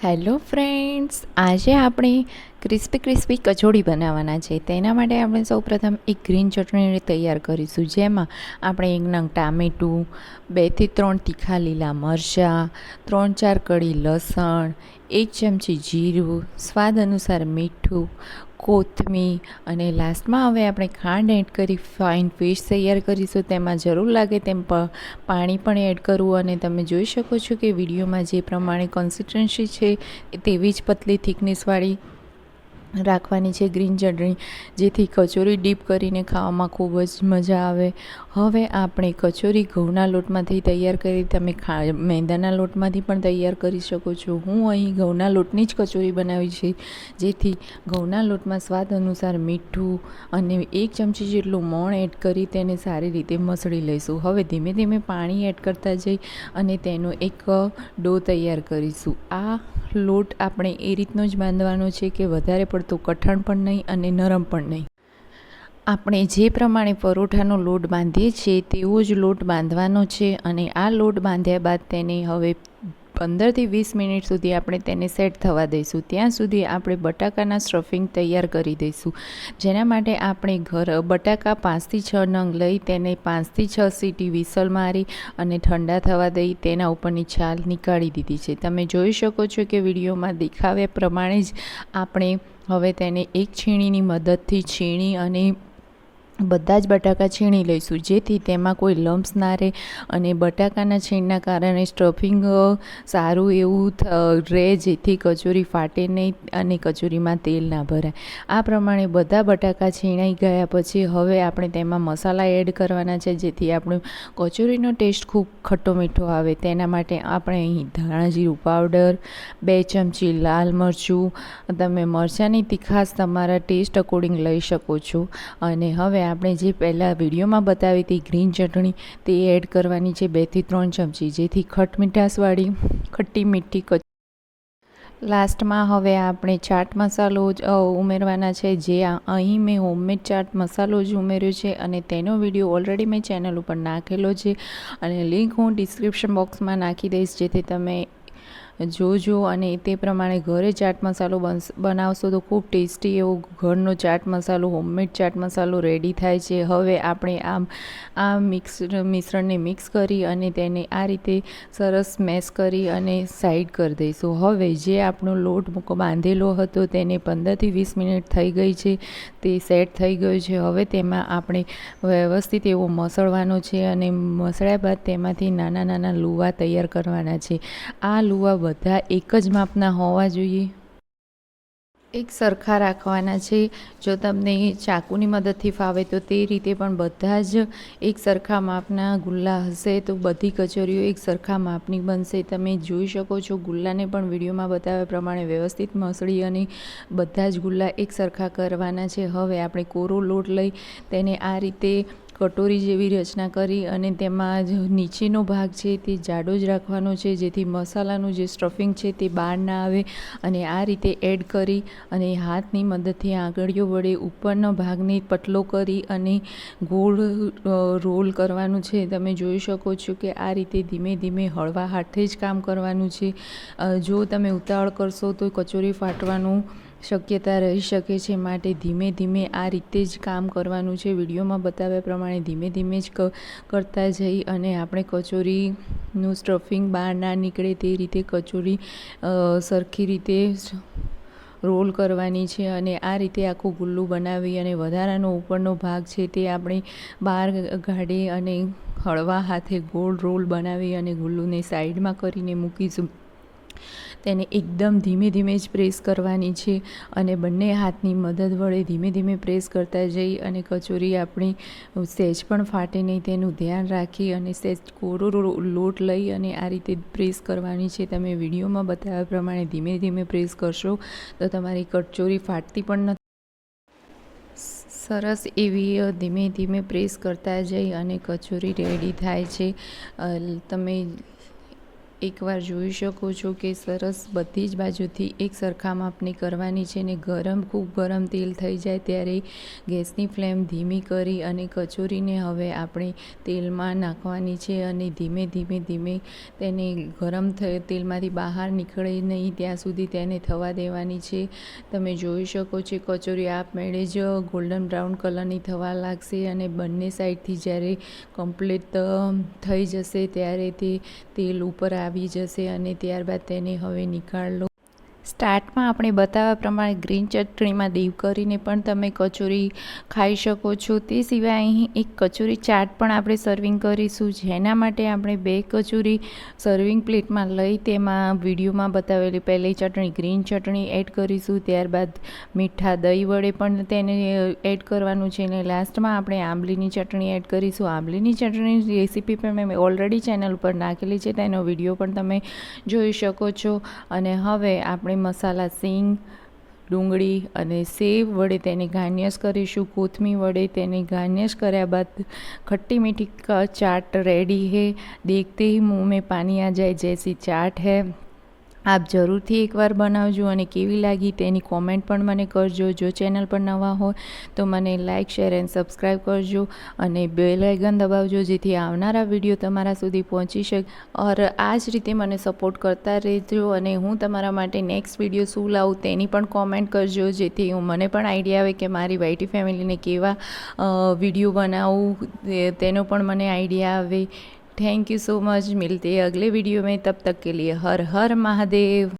Hello friends, આજે આપણે crispy કચોડી બનાવવાના છે. તેના માટે આપણે સૌપ્રથમ એક ગ્રીન ચટણી તૈયાર કરીશું, જેમાં આપણે 1 નંગ ટામેટું, 2 થી 3 તીખા લીલા મરચાં, 3-4 કળી લસણ, 1 ચમચી જીરું, સ્વાદ અનુસાર મીઠું, કોથમીર અને લાસ્ટમાં હવે આપણે ખાંડ એડ કરી ફાઇન પેસ્ટ તૈયાર કરીશું. તેમાં જરૂર લાગે તેમ પાણી પણ એડ કરવું અને તમે જોઈ શકો છો કે વિડીયોમાં જે પ્રમાણે કન્સિસ્ટન્સી છે તેવી જ પતલી થિકનેસવાળી રાખવાની છે ગ્રીન ચટણી, જેથી કચોરી ડીપ કરીને ખાવામાં ખૂબ જ મજા આવે. હવે આપણે કચોરી ઘઉંના લોટમાંથી તૈયાર કરી, તમે મેંદાના લોટમાંથી પણ તૈયાર કરી શકો છો. હું અહીં ઘઉંના લોટની જ કચોરી બનાવી છે, જેથી ઘઉંના લોટમાં સ્વાદ અનુસાર મીઠું અને 1 ચમચી જેટલું મોણ એડ કરી તેને સારી રીતે મસળી લઈશું. હવે ધીમે ધીમે પાણી એડ કરતા જઈ અને તેનો એક ડો તૈયાર કરીશું. આ લોટ આપણે એ રીતનો જ બાંધવાનો છે કે વધારે પડતો કઠણ પણ નહીં અને નરમ પણ નહીં. આપણે જે પ્રમાણે પરોઠાનો લોટ બાંધીએ છીએ તેવો જ લોટ બાંધવાનો છે અને આ લોટ બાંધ્યા બાદ તેને હવે 15 થી 20 મિનિટ સુધી આપણે તેને સેટ થવા દઈશું. ત્યાં સુધી આપણે બટાકાના સ્ટફિંગ તૈયાર કરી દઈશું, જેના માટે આપણે બટાકા 5 થી 6 નંગ લઈ તેને 5 થી 6 સીટી વિસલ મારી અને ઠંડા થવા દઈ તેના ઉપરની છાલ નીકાળી દીધી છે. તમે જોઈ શકો છો કે વિડીયોમાં દેખાવ્યા પ્રમાણે જ આપણે હવે તેને એક છીણીની મદદથી છીણી અને બધા જ બટાકા છીણી લઈશું, જેથી તેમાં કોઈ લમ્સ ના રહે અને બટાકાના છીણના કારણે સ્ટફિંગ સારું એવું રહે, જેથી કચોરી ફાટે નહીં અને કચોરીમાં તેલ ના ભરાય. આ પ્રમાણે બધા બટાકા છીણાઈ ગયા પછી હવે આપણે તેમાં મસાલા એડ કરવાના છે, જેથી આપણો કચોરીનો ટેસ્ટ ખૂબ ખટ્ટો મીઠો આવે. તેના માટે આપણે અહીં ધાણા જીરું પાવડર, 2 ચમચી લાલ મરચું, તમે મરચાંની તીખાશ તમારા ટેસ્ટ અકોર્ડિંગ લઈ શકો છો. અને હવે આપણે જે પહેલાં વિડીયોમાં બતાવી હતી ગ્રીન ચટણી તે એડ કરવાની છે 2 થી 3 ચમચી, જેથી ખટમીઠાશવાળી ખટ્ટી મીઠી લાસ્ટમાં હવે આપણે ચાટ મસાલો ઉમેરવાના છે, જે અહીં મેં હોમમેડ ચાટ મસાલો જ ઉમેર્યો છે અને તેનો વિડીયો ઓલરેડી મેં ચેનલ ઉપર નાખેલો છે અને લિંક હું ડિસ્ક્રિપ્શન બોક્સમાં નાખી દઈશ, જેથી તમે જોજો અને તે પ્રમાણે ઘરે ચાટ મસાલો બનાવશો તો ખૂબ ટેસ્ટી એવો ઘરનો ચાટ મસાલો, હોમમેડ ચાટ મસાલો રેડી થાય છે. હવે આપણે આ મિશ્રણને મિક્સ કરી અને તેને આ રીતે સરસ મેશ કરી અને સાઈડ કરી દઈશું. હવે જે આપણો લોટ બાંધેલો હતો તેને 15 થી 20 મિનિટ થઈ ગઈ છે, તે સેટ થઈ ગયો છે. હવે તેમાં આપણે વ્યવસ્થિત એવો મસળવાનો છે અને મસળ્યા બાદ તેમાંથી નાના નાના લુવા તૈયાર કરવાના છે. આ લુવા બધા એક જ માપના હોવા જોઈએ, એક સરખા રાખવાના છે. જો તમને ચાકુની મદદથી ફાવે તો તે રીતે પણ બધા જ એક સરખા માપના ગુલ્લા હશે તો બધી કચોરીઓ એક સરખા માપની બનશે. તમે જોઈ શકો છો ગુલ્લાને પણ વિડીયોમાં બતાવ્યા પ્રમાણે વ્યવસ્થિત મસળી અને બધા જ ગુલ્લા એક સરખા કરવાના છે. હવે આપણે કોરો લોટ લઈ તેને આ રીતે કટોરી જેવી રચના કરી અને તેમાં નીચેનો ભાગ છે તે જાડો જ રાખવાનો છે, જેથી મસાલાનું જે સ્ટફિંગ છે તે બહાર ના આવે. અને આ રીતે એડ કરી અને હાથની મદદથી આંગળીઓ વડે ઉપરનો ભાગને પતલો કરી અને ગોળ રોલ કરવાનું છે. તમે જોઈ શકો છો કે આ રીતે ધીમે ધીમે હળવા હાથે જ કામ કરવાનું છે. જો તમે ઉતાવળ કરશો તો કચોરી ફાટવાનું શક્યતા રહી શકે છે, માટે ધીમે ધીમે આ રીતે જ કામ કરવાનું છે. વિડીયોમાં બતાવ્યા પ્રમાણે ધીમે ધીમે જ કરતા જઈ અને આપણે કચોરીનું સ્ટફિંગ બહાર ના નીકળે તે રીતે કચોરી સરખી રીતે રોલ કરવાની છે. અને આ રીતે આખું ગુલ્લું બનાવી અને વધારાનો ઉપરનો ભાગ છે તે આપણે બહાર કાઢી અને હળવા હાથે ગોળ રોલ બનાવી અને ગુલ્લુને સાઈડમાં કરીને મૂકીશું. તેને એકદમ ધીમે ધીમે જ પ્રેસ કરવાની છે અને બંને હાથની મદદ વડે ધીમે ધીમે પ્રેસ કરતા જઈ અને કચોરી આપણી સહેજ પણ ફાટે નહીં તેનું ધ્યાન રાખી અને સહેજ કોરો લોટ લઈ અને આ રીતે પ્રેસ કરવાની છે. તમે વિડીયોમાં બતાવ્યા પ્રમાણે ધીમે ધીમે પ્રેસ કરશો તો તમારી કચોરી ફાટતી પણ નથી. સરસ એવી ધીમે ધીમે પ્રેસ કરતા જઈ અને કચોરી રેડી થાય છે. તમે એકવાર જોઈ શકો છો કે સરસ બધી જ બાજુથી એક સરખા માપની કરવાની છે ને ખૂબ ગરમ તેલ થઈ જાય ત્યારે ગેસની ફ્લેમ ધીમી કરી અને કચોરીને હવે આપણે તેલમાં નાખવાની છે અને ધીમે ધીમે તેને ગરમ તેલમાંથી બહાર નીકળે નહીં ત્યાં સુધી તેને થવા દેવાની છે. તમે જોઈ શકો છો કચોરી આપમેળે જ ગોલ્ડન બ્રાઉન કલરની થવા લાગશે અને બંને સાઈડથી જ્યારે કમ્પ્લીટ થઈ જશે ત્યારે તે તેલ ઉપર આવી જશે અને ત્યારબાદ તેને હવે નીકાળ લો. સ્ટાર્ટમાં આપણે બતાવ્યા પ્રમાણે ગ્રીન ચટણીમાં ડીપ કરીને પણ તમે કચોરી ખાઈ શકો છો. તે સિવાય અહીં એક કચોરી ચાટ પણ આપણે સર્વિંગ કરીશું, જેના માટે આપણે 2 કચોરી સર્વિંગ પ્લેટમાં લઈ તેમાં વિડીયોમાં બતાવેલી પહેલી ચટણી ગ્રીન ચટણી એડ કરીશું, ત્યારબાદ મીઠા દહીં વડે પણ તેને એડ કરવાનું છે અને લાસ્ટમાં આપણે આંબલીની ચટણી એડ કરીશું. આંબલીની ચટણીની રેસીપી પણ મેં ઓલરેડી ચેનલ ઉપર નાખેલી છે, તેનો વિડીયો પણ તમે જોઈ શકો છો. અને હવે આપણે મસાલા સિંગ, ડુંગળી અને સેવ વડે તેને ગાર્નિશ કરીશું. કોથમીર વડે તેને ગાર્નિશ કર્યા બાદ खट्टी मीठी का चाट रेडी है. देखते ही मुंह में पानी आ जाए जैसी चाट है. આપ જરૂરથી એકવાર બનાવજો અને કેવી લાગી તેની કોમેન્ટ પણ મને કરજો. જો ચેનલ પર નવા હોય તો મને લાઇક, શેર એન્ડ સબસ્ક્રાઈબ કરજો અને બેલ આઇકન દબાવજો જેથી આવનારા વિડીયો તમારા સુધી પહોંચી શકે. ઓર આ જ રીતે મને સપોર્ટ કરતા રહેજો અને હું તમારા માટે નેક્સ્ટ વિડીયો શું લાવું તેની પણ કોમેન્ટ કરજો જેથી મને પણ આઈડિયા આવે કે મારી વાયટી ફેમિલીને કેવા વિડીયો બનાવું તેનો પણ મને આઈડિયા આવે. Thank you so much. मिलते हैं अगले वीडियो में, तब तक के लिए हर हर महादेव.